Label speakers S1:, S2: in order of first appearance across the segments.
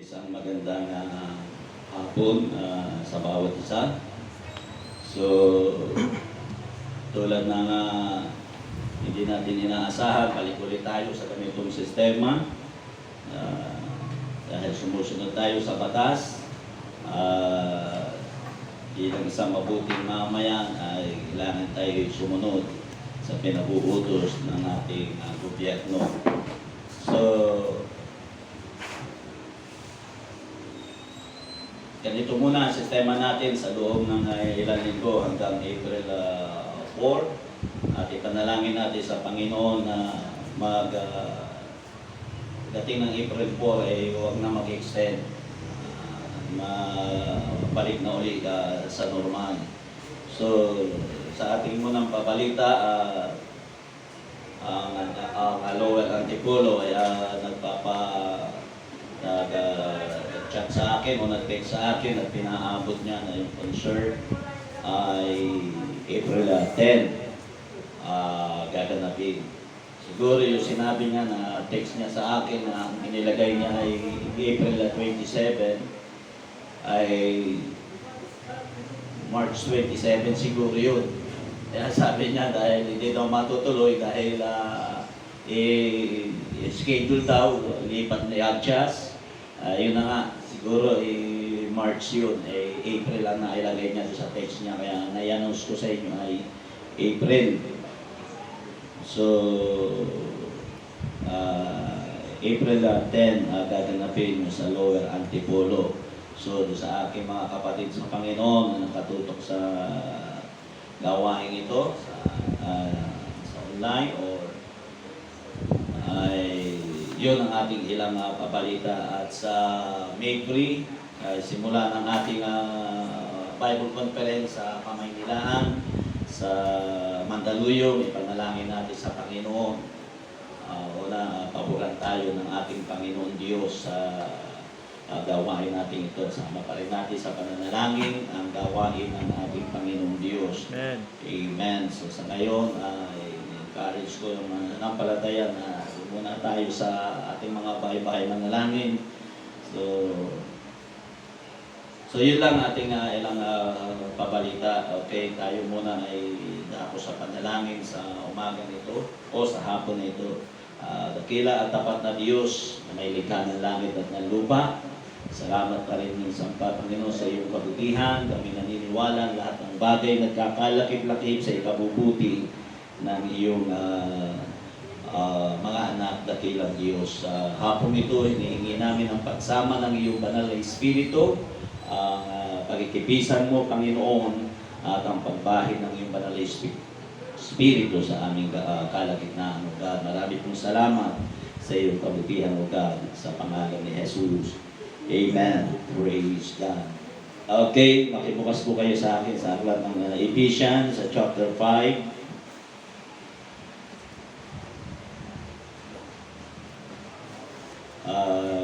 S1: Isang magandang hapon sa bawat isa. So, tulad ng hindi natin inaasahan, balik ulit tayo sa ganitong sistema. Dahil sumusunod tayo sa batas, bilang isang mabuting mamayan ay kailangan tayo sumunod sa pinabuutos ng ating gobyerno. So, ganito muna ang sistema natin sa loob ng ilang linggo hanggang April 4. At ipanalangin natin sa Panginoon na dating ng April 4 ay huwag na mag-extend. Mabalik na uli sa normal. So, sa ating munang pabalita, ang Lower Antipolo ay nag-chat sa akin o nag-text sa akin at pinaabot niya na yung concert ay April 10 gaganapin. Siguro yung sinabi niya na text niya sa akin na inilagay niya ay April 27 ay March 27 siguro yun. Kaya sabi niya dahil hindi daw matutuloy dahil schedule daw, lipat na i-adjust. Yun na nga, siguro March yun, April lang na ilagay niya sa text niya. Kaya na-announce ko sa inyo ay April. So, April 10, gaganapin sa Lower Antipolo. So, sa aking mga kapatid sa Panginoon na nakatutok sa gawain ito, sa online or ay yun ang ating ilang pabalita. At sa May 3, simula ng ating Bible Conference sa Kamaynilaan sa Mandaluyong, ipanalangin natin sa Panginoon. Una, pabulan tayo ng ating Panginoon Diyos sa gawain natin ito. Sama pa rin natin sa pananalangin ang gawain ng ating Panginoong Diyos. Amen. Amen. So sa ngayon, encourage ko yung nanampalataya na muna tayo sa ating mga bahay-bahay manalangin. So yun lang ating ilang pabalita. Okay, tayo muna ay dako sa panalangin sa umaga nito o sa hapon nito. Dakila at tapat na Diyos na may likha ng langit at ng lupa. Salamat pa rin sa Panginoon sa iyong kabutihan. Kami naniniwala lahat ng bagay nagkakalakip-lakip sa ikabubuti ng iyong mga anak, dakilang Diyos. Hapon ito, hinihingi namin ang pagsama ng iyong banal na Espiritu, ang pagkikipisan mo, Panginoon, at ang pagbahid ng iyong banal na Espiritu sa aming kalagitnaan, O God. Marami pong salamat sa iyong kabutihan, O God, sa pangalan ni Jesus. Amen. Praise God. Okay, makibukas po kayo sa akin sa aklat ng Ephesians sa chapter 5.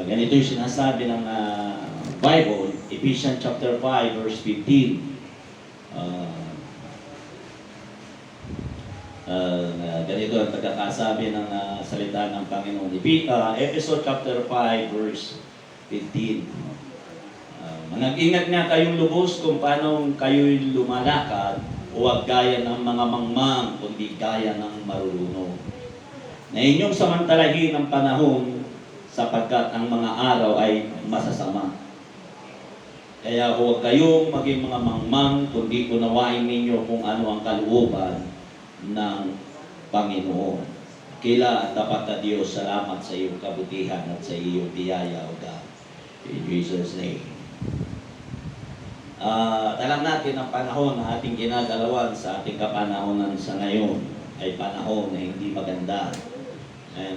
S1: Ganito yung sinasabi ng Bible, Ephesians chapter 5 verse 15. Ganito ang pagkakasabi ng salita ng Panginoon. Episode chapter 5 verse 15. Manag-ingat nga kayong lubos kung paano kayo'y lumalakad, huwag gaya ng mga mangmang, kundi gaya ng marurunong. Na inyong samantalahin ang panahon sapagkat ang mga araw ay masasama. Kaya huwag kayong maging mga mangmang, kundi unawain ninyo kung ano ang kalooban ng Panginoon. Kila at tapat na Diyos, salamat sa iyong kabutihan at sa iyong biyaya, O God. In Jesus' name. Alam natin ang panahon na ating ginagalawan sa ating kapanahonan sa ngayon ay panahon na hindi maganda.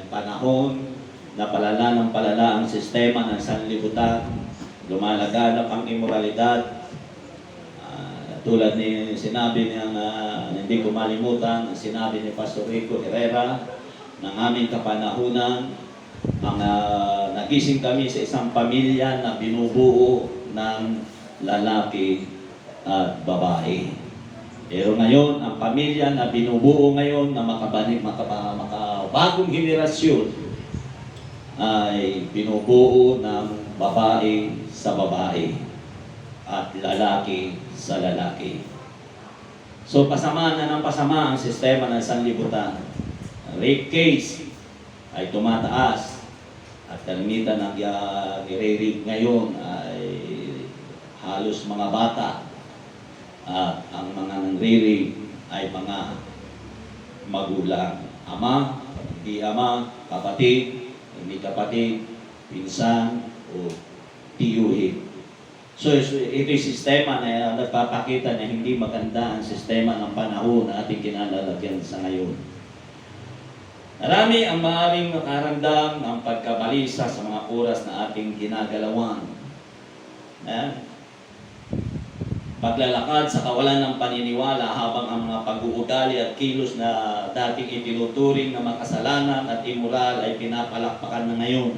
S1: Panahon na palala ng palala ang sistema ng sanlibutan, lumalaganap ang immoralidad. Tulad ni sinabi niyang hindi ko malimutan, sinabi ni Pastor Rico Herrera ng aming kapanahunan, nagising kami sa isang pamilya na binubuo ng lalaki at babae. Pero ngayon, ang pamilya na binubuo ngayon na makabagong henerasyon ay binubuo ng babae sa babae, at lalaki sa lalaki. So pasama na ng pasama ang sistema ng sanlibutan. Ang rape case ay tumataas at kalimitan ng nire-rape ngayon ay halos mga bata, at ang mga nangre-rape ay mga magulang, ama, hindi ama, kapatid, hindi kapatid, pinsan o tiyuhin. So ito'y sistema na nagpapakita na hindi maganda ang sistema ng panahon na ating kinalalagyan sa ngayon. Marami ang maaaring makaramdam ng pagkabalisa sa mga oras na ating ginagalawan. Paglalakad sa kawalan ng paniniwala habang ang mga pag-uugali at kilos na dating itinuturing na makasalanan at immoral ay pinapalakpakan na ngayon.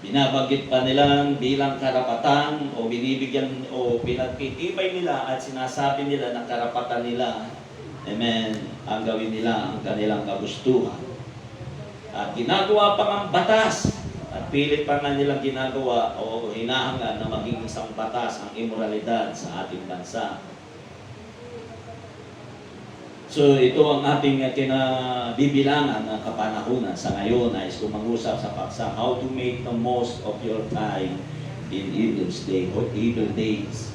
S1: Binabanggit pa nila bilang karapatan o binibigyan o pinagtitibay nila at sinasabi nila na karapatan nila, amen, ang gawin nila ang kanilang kagustuhan. At ginagawa pa ang batas at pilit pa nga nilang ginagawa o hinahangad na maging isang batas ang immoralidad sa ating bansa. So ito ang ating kinabibilangan na kapanahunan sa ngayon ay kumangusap sa paksa how to make the most of your time in evil days.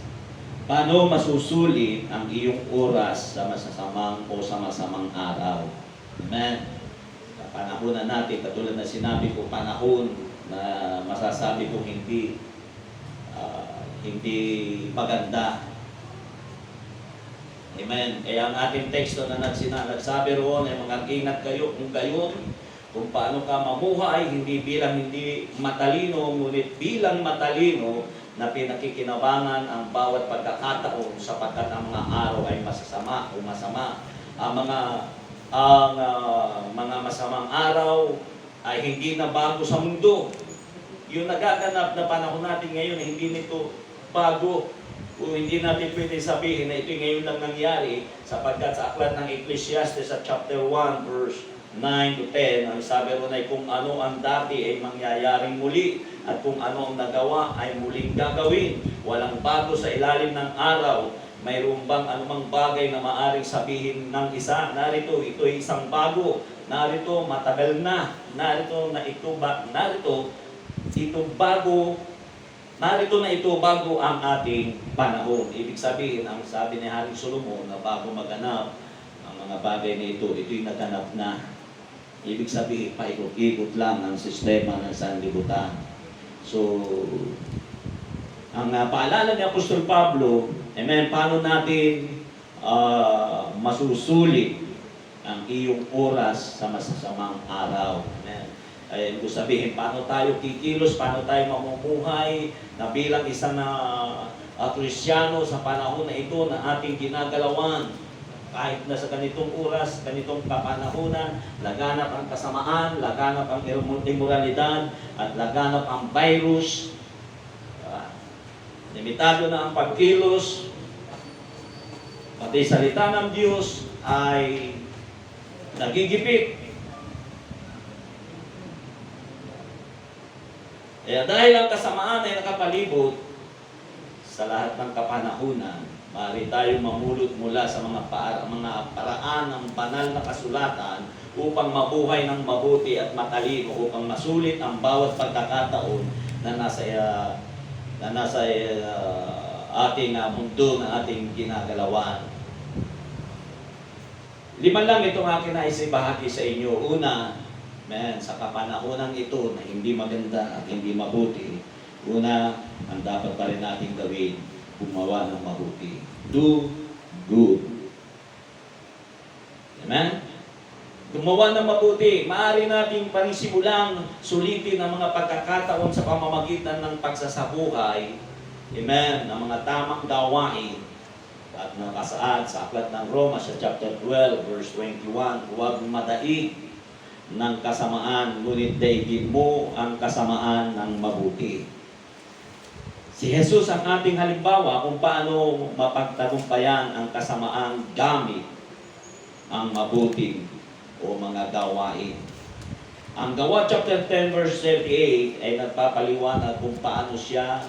S1: Paano masusulit ang iyong oras sa masasamang o sa masamang araw? Amen. Kapanahunan natin, katulad na sinabi ko, panahon na masasabi ko hindi maganda. Amen. Kaya ang ating teksto na nagsabi roon ay mag-ingat kayo kung gayon, kung paano ka mamuhay, hindi matalino, ngunit bilang matalino na pinakikinabangan ang bawat pagkakataon sapagkat ang mga araw ay masasama o masama. Ang mga masamang araw ay hindi na bago sa mundo. Yung nagaganap na panahon natin ngayon ay hindi nito bago. Kung hindi natin pwede sabihin na ito ngayon lang nangyari, sapagkat sa aklat ng Ecclesiastes sa chapter 1 verse 9 to 10, ang sabi ron ay kung ano ang dati ay mangyayaring muli at kung ano ang nagawa ay muling gagawin. Walang bago sa ilalim ng araw. Mayroon bang anumang bagay na maaring sabihin ng isa? Narito, ito ay isang bago. Narito, matagal na. Narito na ito bago. Narito na ito bago ang ating panahon. Ibig sabihin, ang sabi ni Haring Solomon na bago maganap ang mga bagay na ito, ito'y naganap na. Ibig sabihin, paikot-ikot lang ang sistema ng sanlibutan. So, ang paalala ni Apostol Pablo, amen, paano natin masusulit ang iyong oras sa masasamang araw. Amen. Ay kung sabihin, paano tayo kikilos, paano tayo mamumuhay na bilang isang Kristyano sa panahon na ito na ating ginagalawan. Kahit na sa ganitong oras, ganitong kapanahunan, laganap ang kasamaan, laganap ang immoralidad, at laganap ang virus. Limitado na ang pagkilos, pati salita ng Diyos ay nagigipit. Kaya dahil ang kasamaan ay nakapalibot sa lahat ng kapanahunan, maaari tayong mamulot mula sa mga paraan ng banal na kasulatan upang mabuhay ng mabuti at matalino, upang masulit ang bawat pagkakataon na nasa ating mundo na ating ginagalawan. 5 lang itong akin na isibahagi sa inyo. Una, sa kapanahonang ito na hindi maganda at hindi mabuti, una, ang dapat pa rin natin gawin, gumawa ng mabuti. Do good. Amen? Gumawa ng mabuti. Maaari nating panisimulang sulitin ang mga pagkakataon sa pamamagitan ng pagsasabuhay, amen, ng mga tamang gawain. At nakasaad sa aklat ng Roma sa chapter 12 verse 21, huwag madaig ng kasamaan, ngunit daigin mo ang kasamaan ng mabuti. Si Jesus ang ating halimbawa kung paano mapagtagumpayan ang kasamaan gamit ang mabuting o mga gawain. Ang Gawa chapter 10 verse 38 ay nagpapaliwanag kung paano siya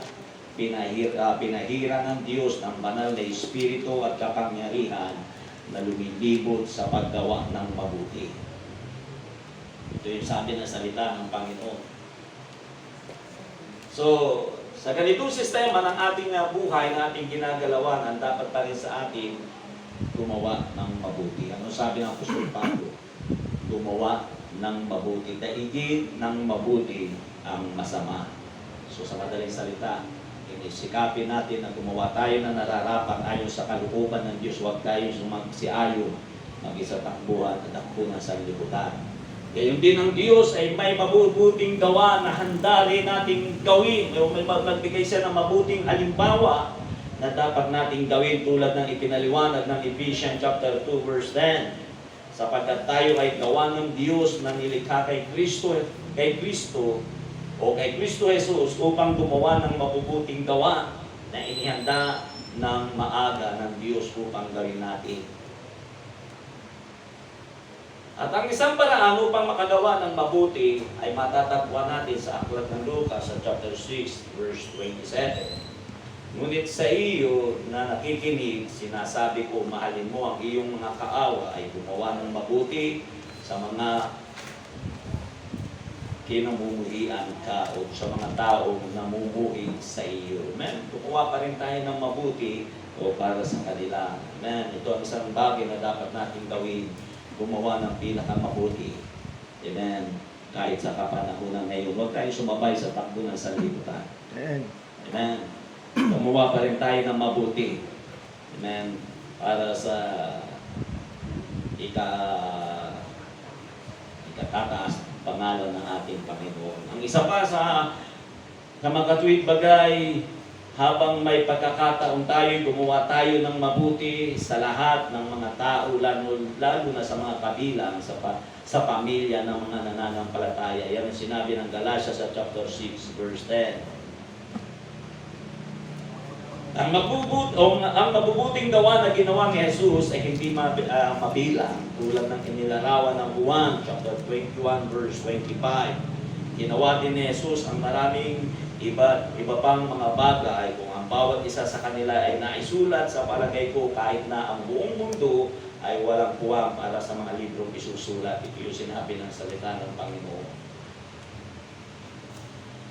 S1: pinahira ng Diyos ng banal na espiritu at kapangyarihan na lumilibot sa paggawa ng mabuti. Ito yung sabi ng salita ng Panginoon. So, sa ganitong sistema ng ating buhay, na ating ginagalawan, ang dapat pa rin sa atin gumawa ng mabuti. Ano sabi ng Apostol Pablo? Gumawa ng mabuti. Daigin ng mabuti ang masama. So sa madaling salita, inisikapin natin na gumawa tayo na nararapat ayon sa kalooban ng Diyos. Huwag tayo magsiayo, mag-isa takbuhan at takbo ng sanlibutan. Gayon din ang Diyos ay may mabubuting gawa na handa rin nating gawin. May magbigay siya ng mabuting halimbawa na dapat nating gawin tulad ng ipinaliwanag ng Ephesians chapter 2 verse 10. Sapagkat tayo ay gawa ng Diyos na nilikha kay Kristo o kay Kristo Jesus upang gumawa ng mabubuting gawa na inihanda ng maaga ng Diyos upang gawin natin. At ang isang paraan upang makagawa ng mabuti ay matatagpuan natin sa aklat ng Lucas sa chapter 6 verse 27. Ngunit sa iyo na nakikinig, sinasabi ko, mahalin mo ang iyong mga kaawa ay gumawa ng mabuti sa mga kinamumuhian ka o sa mga taong namumuhi sa iyo. Amen. Kukuha pa rin tayo ng mabuti o para sa kanila. Amen. Ito ang isang bagay na dapat natin gawin. Gumawa ng pinakamabuti. Amen. Kahit sa kapanahunan ngayon, huwag tayo sumabay sa takbo ng sanlibutan. Amen. Amen. Gumawa pa rin tayo ng mabuti. Amen. Para sa ikatataas pangalan ng ating Panginoon. Ang isa pa sa makatwid bagay, habang may pagkakataon tayo, gumawa tayo ng mabuti sa lahat ng mga tao, lalo na sa mga kabilang, sa pamilya ng mga nananampalataya. Yan ang sinabi ng Galatia sa chapter 6, verse 10. Ang mabubuting gawa na ginawa ni Jesus ay hindi mabilang, tulad ng inilarawan ng Juan, chapter 21, verse 25. Ginawa din ni Jesus ang maraming iba pang mga bagay kung ang bawat isa sa kanila ay naisulat sa palagay ko kahit na ang buong mundo ay walang puwang para sa mga librong isusulat. Ito yung sinabi ng salita ng Panginoon.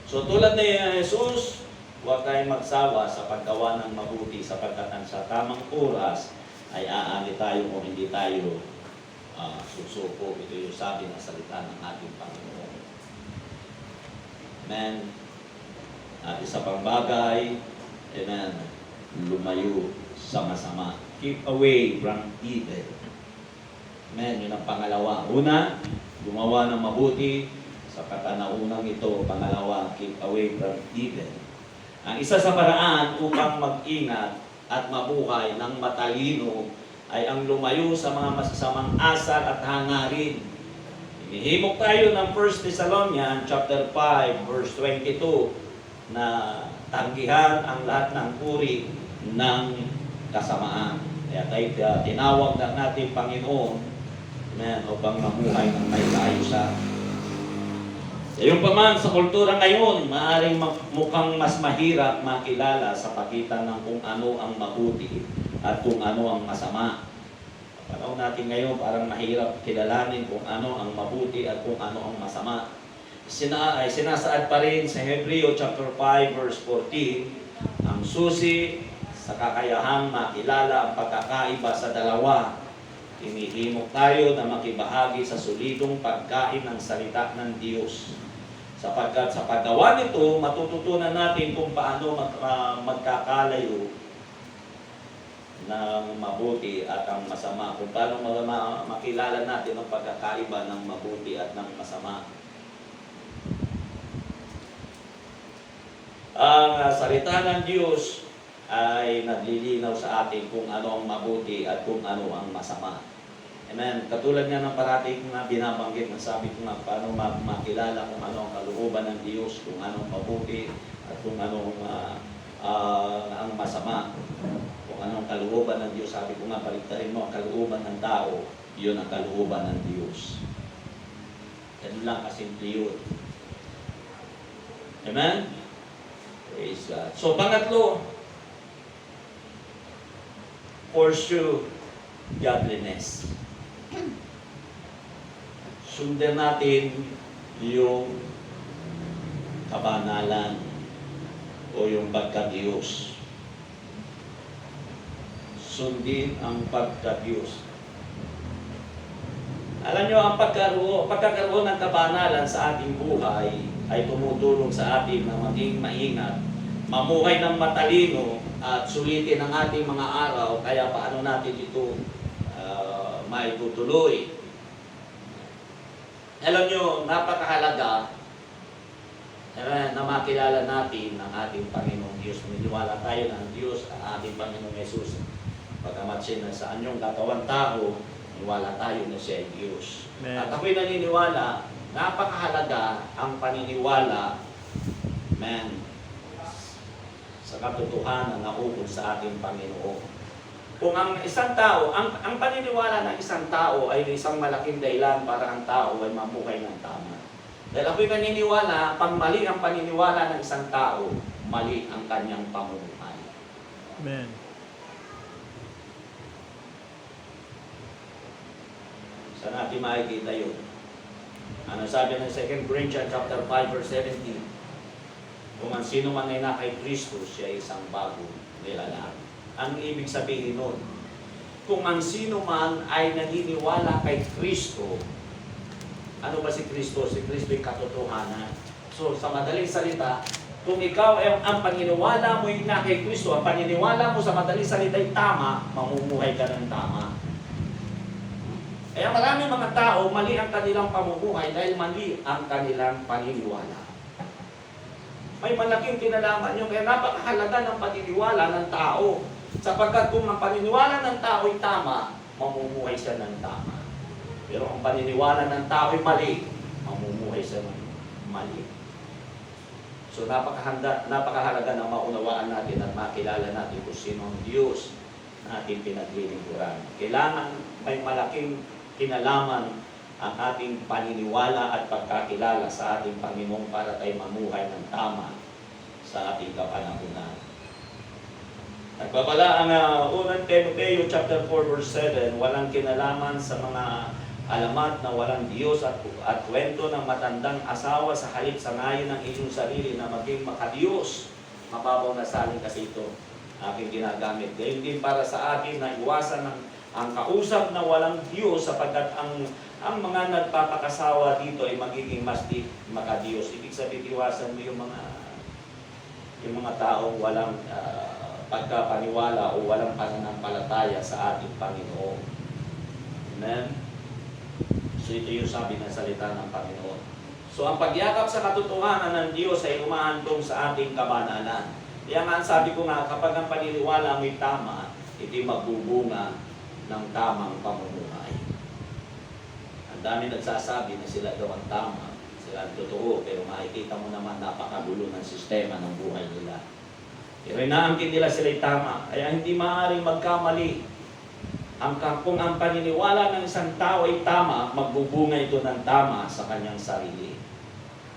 S1: So tulad ni Jesus, huwag tayong magsawa sa paggawa ng mabuti sapagkat sa tamang oras ay aani tayo o hindi tayo susuko. Ito yung sabi ng salita ng ating Panginoon. Amen. At isa pang bagay, amen, lumayo sa masama. Keep away from evil. Amen, yun ang pangalawa. Una, gumawa ng mabuti. Sa katanaunang ito, pangalawa, keep away from evil. Ang isa sa paraan upang mag-ingat at mabuhay ng matalino ay ang lumayo sa mga masasamang asal at hangarin. Inihimok tayo ng 1 Thessalonians chapter 5 verse 22 na tanggihan ang lahat ng uri ng kasamaan. Kaya tayo tinawag na natin Panginoon upang mamuhay ng may kaayusan. Yung paman sa kultura ngayon, maaaring mukhang mas mahirap makilala sa pagitan ng kung ano ang mabuti at kung ano ang masama. Panahon natin ngayon, parang mahirap kilalanin kung ano ang mabuti at kung ano ang masama. Sinasaad pa rin sa Hebreo chapter 5 verse 14, ang susi sa kakayahang makilala ang pagkakaiba sa dalawa. Inihimok tayo na makibahagi sa solidong pagkain ng salita ng Diyos. Sapagkat sa paggawa nito, matututunan natin kung paano magkakalayo ng mabuti at ang masama. Kung paano makilala natin ang pagkakaiba ng mabuti at ng masama. Ang salita ng Diyos ay naglilinaw sa atin kung ano ang mabuti at kung ano ang masama. Amen. Katulad nga ng parating na binabanggit, sabi ko nga, paano makilala kung ano ang kalooban ng Diyos, kung ano ang mabuti at kung ano ang masama. Kung ano ang kalooban ng Diyos, sabi ko nga, baliktarin mo ang kalooban ng tao, yun ang kalooban ng Diyos. Ganun lang kasimple yun. Amen? Praise God. So, pangatlo, pursue godliness. Sundan natin yung kabanalan o yung pagka-Diyos. Sundin ang pagka-Diyos. Alam nyo, ang pagkakaroon ng kabanalan sa ating buhay ay tumutulong sa atin na maging maingat, mamuhay ng matalino at sulitin ang ating mga araw, kaya paano natin ito maitutuloy. Alam nyo, napakahalaga na makilala natin ang ating Panginoong Diyos. Maniwala tayo na ang Diyos, ang ating Panginoong Jesus. Pagkamat siya na sa anyong katawan tao, maniwala tayo na siya ay Diyos.
S2: Amen.
S1: At ako'y naniniwala, napakahalaga ang paniniwala, sa katotohanan na ukol sa ating Panginoon. Kung ang isang tao, ang paniniwala ng isang tao ay isang malaking dahilan para ang tao ay mamuhay ng tama. Dahil ako'y naniniwala, pang mali ang paniniwala ng isang tao, mali ang kanyang pamumuhay.
S2: Amen.
S1: Saan natin makikita yun? Ano sabi ng 2 Corinthians chapter 5 verse 17? Kung ang sino man ay na kay Kristo, siya ay isang bagong nilalang. Ang ibig sabihin nun, kung ang sino man ay naniniwala kay Kristo, ano ba si Kristo? Si Kristo ay katotohanan. So, sa madaling salita, kung ikaw ay ang paniniwala mo ay na kay Kristo, ang paniniwala mo sa madaling salita ay tama, mamumuhay ka ng tama. Kaya maraming mga tao, mali ang kanilang pamumuhay dahil mali ang kanilang paniniwala. May malaking kinalaman yun, kaya napakahalaga ng paniniwala ng tao. Sapagkat kung ang paniniwala ng tao ay tama, mamumuhay siya ng tama. Pero ang paniniwala ng tao ay mali, mamumuhay siya ng mali. So napakahalaga na maunawaan natin at makilala natin kung sino ang Diyos na ating pinaglilingkuran. Kailangan may malaking kinalaman ang ating paniniwala at pagkakilala sa ating Panginoon para tayo mamuhay ng tama sa ating kapanahunan. Nagbabala ang 1 Timoteo chapter 4 verse 7, walang kinalaman sa mga alamat na walang Diyos at kwento ng matandang asawa sa halip sa ngayon ng inyong sarili na maging makadiyos. Mababaw na salin kasi ito aking ginagamit. Gayon din para sa atin na iwasan ang kausap na walang Diyos sapagkat ang mga nagpapakasawa dito ay magiging mas di makadiyos. Ibig sabihin, iwasan mo yung mga taong walang pagkapaniwala o walang pananampalataya sa ating Panginoon. Amen? So ito yung sabi ng salita ng Panginoon. So ang pagyakap sa katotohanan ng Diyos ay umahandong sa ating kabanalan. Kaya nga sabi ko nga, kapag ang paniniwala mo'y tama, ito'y magbubunga ng tamang pamumuhay. Ang dami nagsasabi na sila daw ang tama, sila ang totoo, pero makikita mo naman napakagulo ng sistema ng buhay nila. Pero inaangkin nila sila'y tama, kaya hindi maaaring magkamali. Kung ang paniniwala ng isang tao ay tama, magbubunga ito ng tama sa kanyang sarili.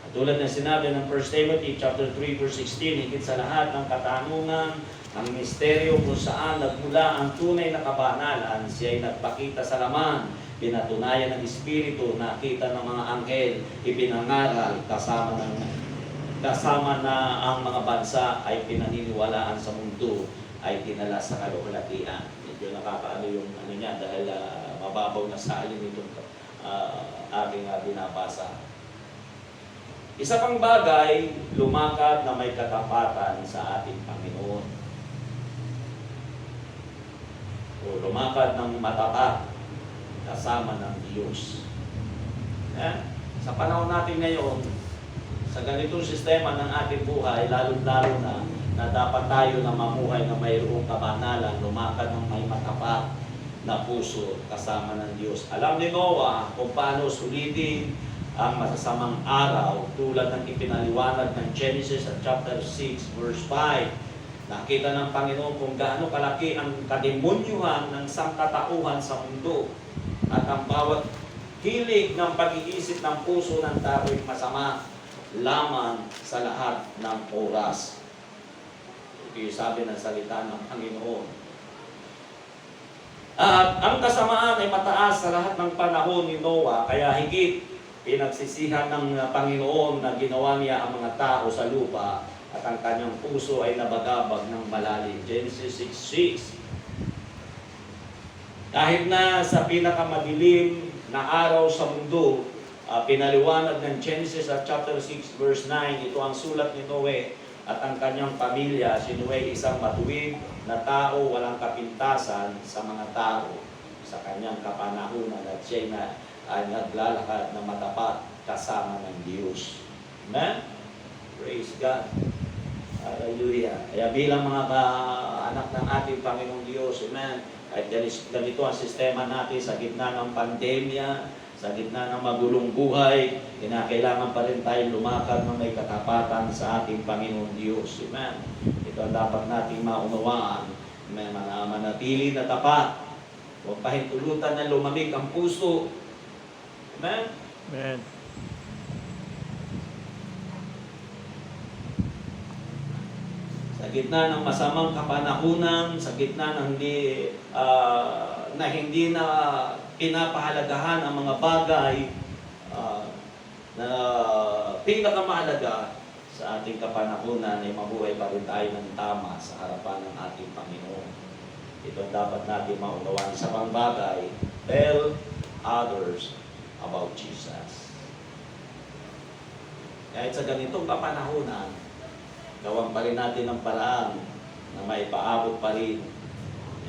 S1: At tulad ng sinabi ng 1 Timothy chapter 3 verse 16, higit sa lahat ng katanungan, ang misteryo kung saan nagmula ang tunay na kabanalan, siya ay nagpakita sa laman, pinatunayan ng Espiritu, nakita ng mga anghel, ipinangaral, kasama na ang mga bansa ay pinaniniwalaan sa mundo, ay tinala sa kaluwalhatian. Medyo nakakaano yung niya dahil mababaw na sa alin itong ating binabasa. Isa pang bagay, lumakad na may katapatan sa ating Panginoon. O lumakad ng matapat kasama ng Diyos. Sa panahon natin ngayon, sa ganitong sistema ng ating buhay, lalo-lalo na dapat tayo na mamuhay na mayroong kabanalan, lumakad ng may matapat na puso kasama ng Diyos. Alam ni Noah kung paano sulitin ang masasamang araw tulad ng ipinaliwanag ng Genesis at chapter 6 verse 5. Nakita ng Panginoon kung gaano kalaki ang kademonyuhan ng sangkatauhan sa mundo at ang bawat
S2: hilig ng pag-iisip ng puso ng tao'y masama lamang sa lahat ng oras. Ito yung sabi ng salita ng Panginoon. At ang kasamaan ay mataas sa lahat ng panahon ni Noah, kaya higit pinagsisihan ng Panginoon na ginawa niya ang mga tao sa lupa at ang kanyang puso ay nabagabag ng malalim. Genesis 6:6. Kahit na sa pinakamadilim na araw sa mundo, pinaliwanag ng Genesis at chapter 6 verse 9, ito ang sulat ni Noe at ang kanyang pamilya. Si Noe isang matuwid na tao, walang kapintasan sa mga tao sa kanyang kapanahunan at siya na ay naglalakad na matapat kasama ng Diyos. Amen? Praise God. Hallelujah. Kaya bilang mga anak ng ating Panginoong Diyos, amen, kahit ganito ang sistema natin sa gitna ng pandemya, sa gitna ng magulong buhay, kinakailangan pa rin tayong lumakad ng may katapatan sa ating Panginoong Diyos. Amen. Ito ang dapat nating maunawaan. Amen. Manatili na tapat. Huwag pahintulutan na lumamig ang puso. Amen.
S3: Amen.
S2: Sa gitna ng masamang kapanahunan, sa gitna ng hindi na pinapahalagahan ang mga bagay na pinakamahalaga sa ating kapanahunan, ay mabuhay pa rin tayo ng tama sa harapan ng ating Panginoon. Ito ang dapat natin maunawaan sa pang bagay. Tell others about Jesus. Kahit sa ganitong kapanahunan, gawan pa rin natin ang paraan na maipaabot pa rin,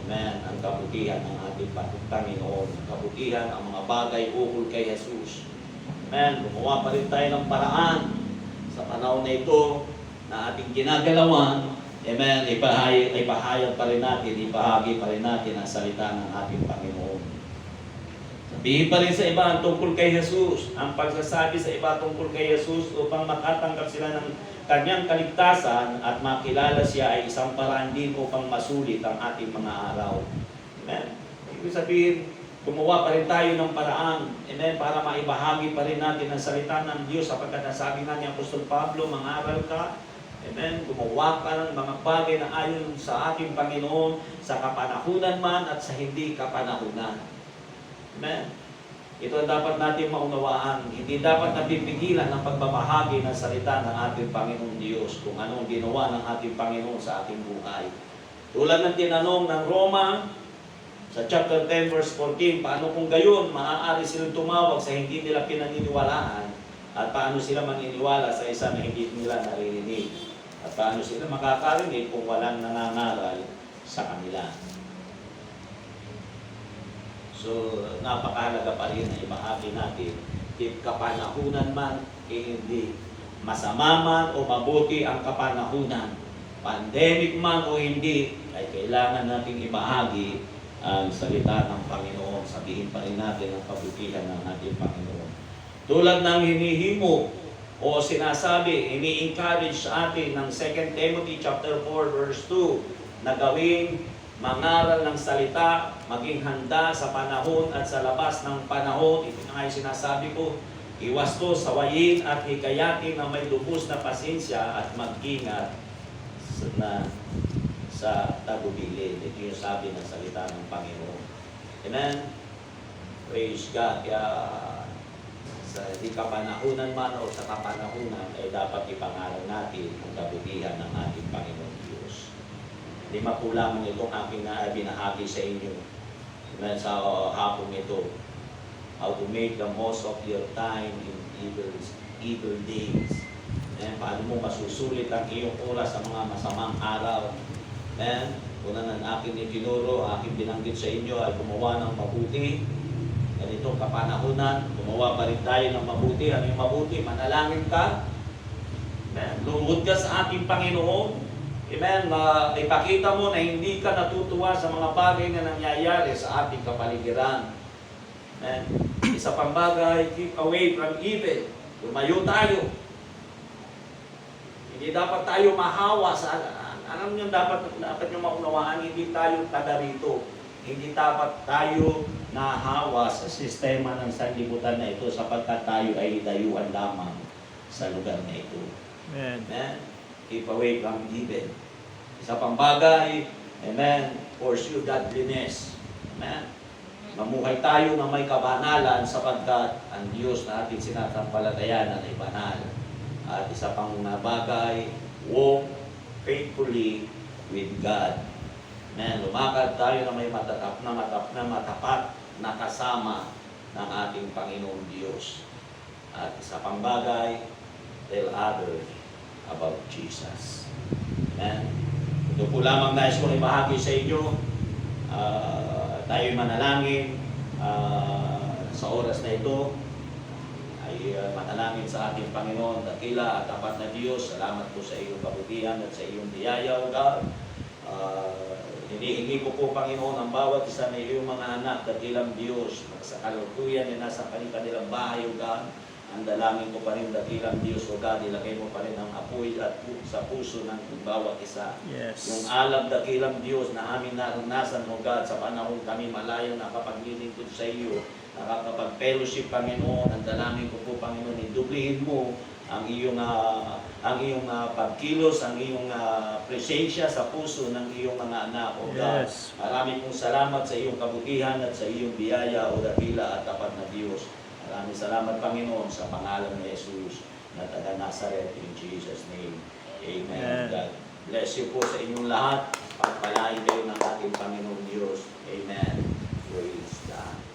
S2: amen, ang kabutihan ng ating Panginoon. Ang kabutihan, ang mga bagay ukol kay Jesus. Amen. Gumawa pa rin tayo ng paraan sa panahon na ito na ating ginagalawan. Amen. Ipahayag pa rin natin, ipahagi pa rin natin ang salita ng ating Panginoon. Sabihin pa rin sa iba ang tungkol kay Jesus. Ang pagsasabi sa iba tungkol kay Jesus upang makatanggap sila ng kanyang kaligtasan at makilala siya ay isang paraan din upang masulit ang ating mga araw. Amen. Ibig sabihin, gumawa pa rin tayo ng paraan, amen, para maibahagi pa rin natin ang salita ng Diyos sapagkat nasabi nga ni Apostol Pablo, mangaral ka, amen, gumawa ka ng mga bagay na ayon sa ating Panginoon sa kapanahunan man at sa hindi kapanahunan. Amen. Ito ang dapat natin maunawaan. Hindi dapat napipigilan ang pagbabahagi ng salita ng ating Panginoong Diyos kung anong ginawa ng ating Panginoon sa ating buhay. Tulad ng tinanong ng Roma sa chapter 10 verse 14, paano kung gayon maaari silang tumawag sa hindi nila pinaniniwalaan at paano sila maniniwala sa isa na hindi nila naririnig at paano sila makakarinig kung walang nangangaral sa kanila. So, napakahalaga pa rin na ibahagi natin, kapanahunan man, hindi. Masama man o mabuti ang kapanahunan, pandemic man o hindi, ay kailangan nating ibahagi ang salita ng Panginoon. Sabihin pa rin natin ang kabutihan ng ating Panginoon. Tulad ng hinihimo o sinasabi, ini-encourage sa atin ng 2 Timothy chapter 4 verse 2 na gawing mangaral ng salita, maging handa sa panahon at sa labas ng panahon. Ito na nga yung sinasabi ko, iwasto, sawayin at hikayatin na may lubos na pasensya at mag-ingat sa tagubilin. Ito yung sabi ng salita ng Panginoon. Amen? Praise God. Kaya sa di kapanahunan man o sa kapanahunan ay dapat ipangaral natin ang kabutihan ng ating Panginoon Diyos. Lima po lamang itong aking binahagi sa inyo sa hapong ito. How to make the most of your time in evil days. Paano mo masusulit ang iyong oras sa mga masamang araw. Una ng aking itinuro, aking binanggit sa inyo ay gumawa ng mabuti. Ganitong kapanahunan, gumawa pa rin tayo ng mabuti. Ano yung mabuti? Manalangin ka. Lumuhod ka sa ating Panginoon. Amen. Ipakita mo na hindi ka natutuwa sa mga bagay na nangyayari sa ating kapaligiran. Amen. Isa pang bagay, keep away from evil. Lumayo tayo. Hindi dapat tayo mahawa sa alam niyo dapat niyo maunawaan, hindi tayo taga rito. Hindi dapat tayo
S1: nahawa sa sistema ng sanlibutan na ito sapagkat tayo ay dayuhan lamang sa lugar na ito.
S3: Amen.
S1: Amen. Keep away from evil. Isa pang bagay, amen, pursue godliness. Amen. Mamuhay tayo na may kabanalan sapagkat ang Diyos na ating sinatampalatayanan ay banal. At isa pang bagay, walk faithfully with God. Amen. Lumakad tayo na may matapat na kasama ng ating Panginoong Diyos. At isa pang bagay, tell others about Jesus. Amen. Ito po lamang nais kong ibahagi sa inyo. Tayo'y manalangin sa oras na ito. Ay manalangin sa ating Panginoon, dakila at tapat na Diyos. Salamat po sa iyong kabutihan at sa iyong biyaya, O God. Hinihingi ko po, Panginoon, ang bawat isa na iyong mga anak, dakilang Diyos, sa kalutuyan na nasa kanilang bahay, O God. Ang dalangin ko pa rin, dakilang Diyos, O God, ilagay mo pa rin ang apoy at sa puso ng bawat isa.
S3: Yes.
S1: Yung alam, dakilang Diyos na aming naranasan, O God, sa panahon kami malayo nakapaglilingkod sa iyo, nakakapag-fellowship, Panginoon. Ang dalangin ko po, Panginoon, idublihin mo ang iyong pagkilos, ang iyong presensya sa puso ng iyong mga anak, O God.
S3: Yes.
S1: Marami pong salamat sa iyong kabutihan at sa iyong biyaya, O dakila at tapat na Diyos. Maraming salamat, Panginoon, sa pangalan ni Jesus na taga Nazareth, in Jesus' name. Amen.
S3: Amen.
S1: God bless you po sa inyong lahat. Pagpalain kayo ng ating Panginoong Diyos. Amen. Praise God.